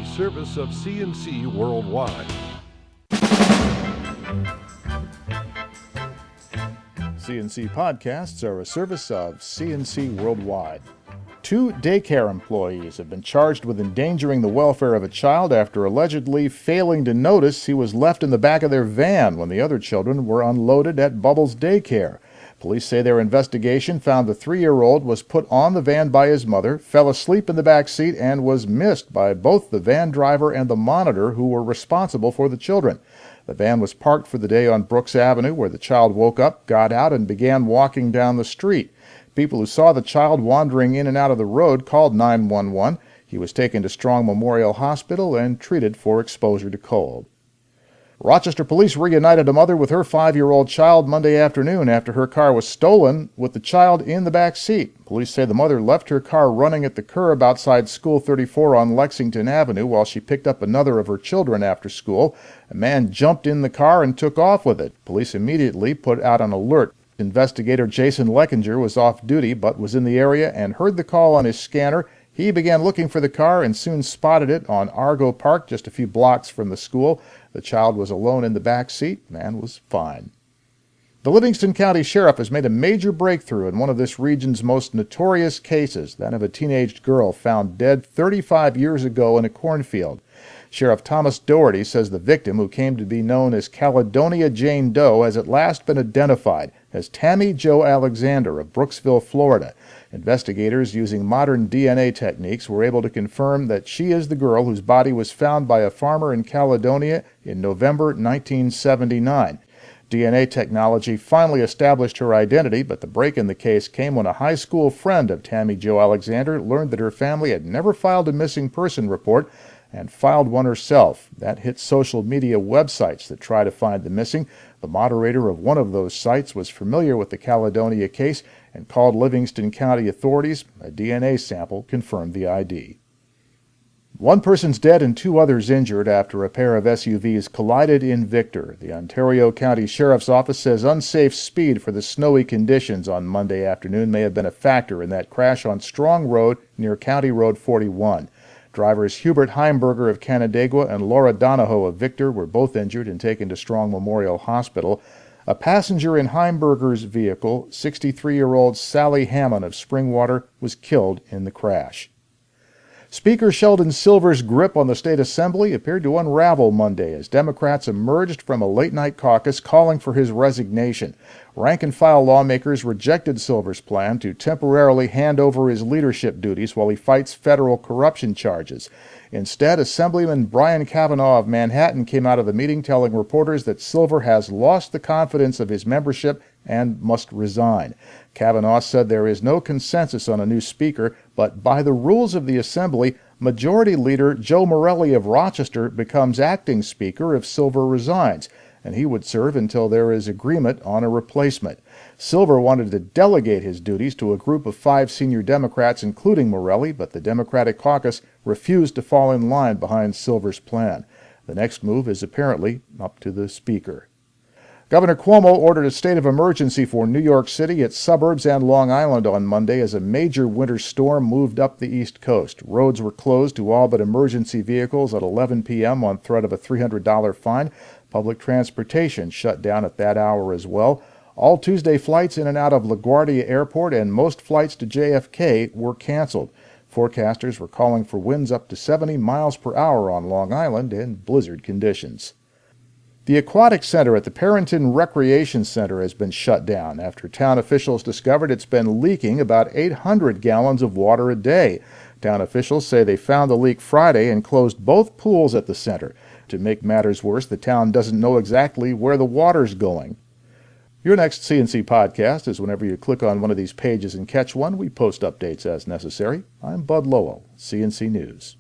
a service of CNC Worldwide. CNC podcasts are a service of CNC Worldwide. 2 daycare employees have been charged with endangering the welfare of a child after allegedly failing to notice he was left in the back of their van when the other children were unloaded at Bubbles Daycare. Police say their investigation found the 3-year-old was put on the van by his mother, fell asleep in the back seat, and was missed by both the van driver and the monitor who were responsible for the children. The van was parked for the day on Brooks Avenue, where the child woke up, got out, and began walking down the street. People who saw the child wandering in and out of the road called 911. He was taken to Strong Memorial Hospital and treated for exposure to cold. Rochester police reunited a mother with her 5-year-old child Monday afternoon after her car was stolen with the child in the back seat. Police say the mother left her car running at the curb outside School 34 on Lexington Avenue while she picked up another of her children after school. A man jumped in the car and took off with it. Police immediately put out an alert. Investigator Jason Leckinger was off duty but was in the area and heard the call on his scanner. He began looking for the car and soon spotted it on Argo Park, just a few blocks from the school. The child was alone in the back seat and was fine. The Livingston County Sheriff has made a major breakthrough in one of this region's most notorious cases, that of a teenage girl found dead 35 years ago in a cornfield. Sheriff Thomas Doherty says the victim, who came to be known as Caledonia Jane Doe, has at last been identified as Tammy Jo Alexander of Brooksville, Florida. Investigators, using modern DNA techniques, were able to confirm that she is the girl whose body was found by a farmer in Caledonia in November 1979. DNA technology finally established her identity, but the break in the case came when a high school friend of Tammy Jo Alexander learned that her family had never filed a missing person report and filed one herself. That hit social media websites that try to find the missing. The moderator of one of those sites was familiar with the Caledonia case and called Livingston County authorities. A DNA sample confirmed the ID. 1 person's dead and 2 others injured after a pair of SUVs collided in Victor. The Ontario County Sheriff's Office says unsafe speed for the snowy conditions on Monday afternoon may have been a factor in that crash on Strong Road near County Road 41. Drivers Hubert Heimberger of Canandaigua and Laura Donahoe of Victor were both injured and taken to Strong Memorial Hospital. A passenger in Heimberger's vehicle, 63-year-old Sally Hammond of Springwater, was killed in the crash. Speaker Sheldon Silver's grip on the state assembly appeared to unravel Monday as Democrats emerged from a late-night caucus calling for his resignation. Rank-and-file lawmakers rejected Silver's plan to temporarily hand over his leadership duties while he fights federal corruption charges. Instead, Assemblyman Brian Kavanaugh of Manhattan came out of the meeting telling reporters that Silver has lost the confidence of his membership and must resign. Kavanaugh said there is no consensus on a new speaker, but by the rules of the Assembly, Majority Leader Joe Morelli of Rochester becomes acting speaker if Silver resigns, and he would serve until there is agreement on a replacement. Silver wanted to delegate his duties to a group of 5 senior Democrats, including Morelli, but the Democratic caucus refused to fall in line behind Silver's plan. The next move is apparently up to the speaker. Governor Cuomo ordered a state of emergency for New York City, its suburbs, and Long Island on Monday as a major winter storm moved up the East Coast. Roads were closed to all but emergency vehicles at 11 p.m. on threat of a $300 fine. Public transportation shut down at that hour as well. All Tuesday flights in and out of LaGuardia Airport and most flights to JFK were canceled. Forecasters were calling for winds up to 70 miles per hour on Long Island and blizzard conditions. The Aquatic Center at the Perrington Recreation Center has been shut down after town officials discovered it's been leaking about 800 gallons of water a day. Town officials say they found the leak Friday and closed both pools at the center. To make matters worse, the town doesn't know exactly where the water's going. Your next CNC podcast is whenever you click on one of these pages and catch one. We post updates as necessary. I'm Bud Lowell, CNC News.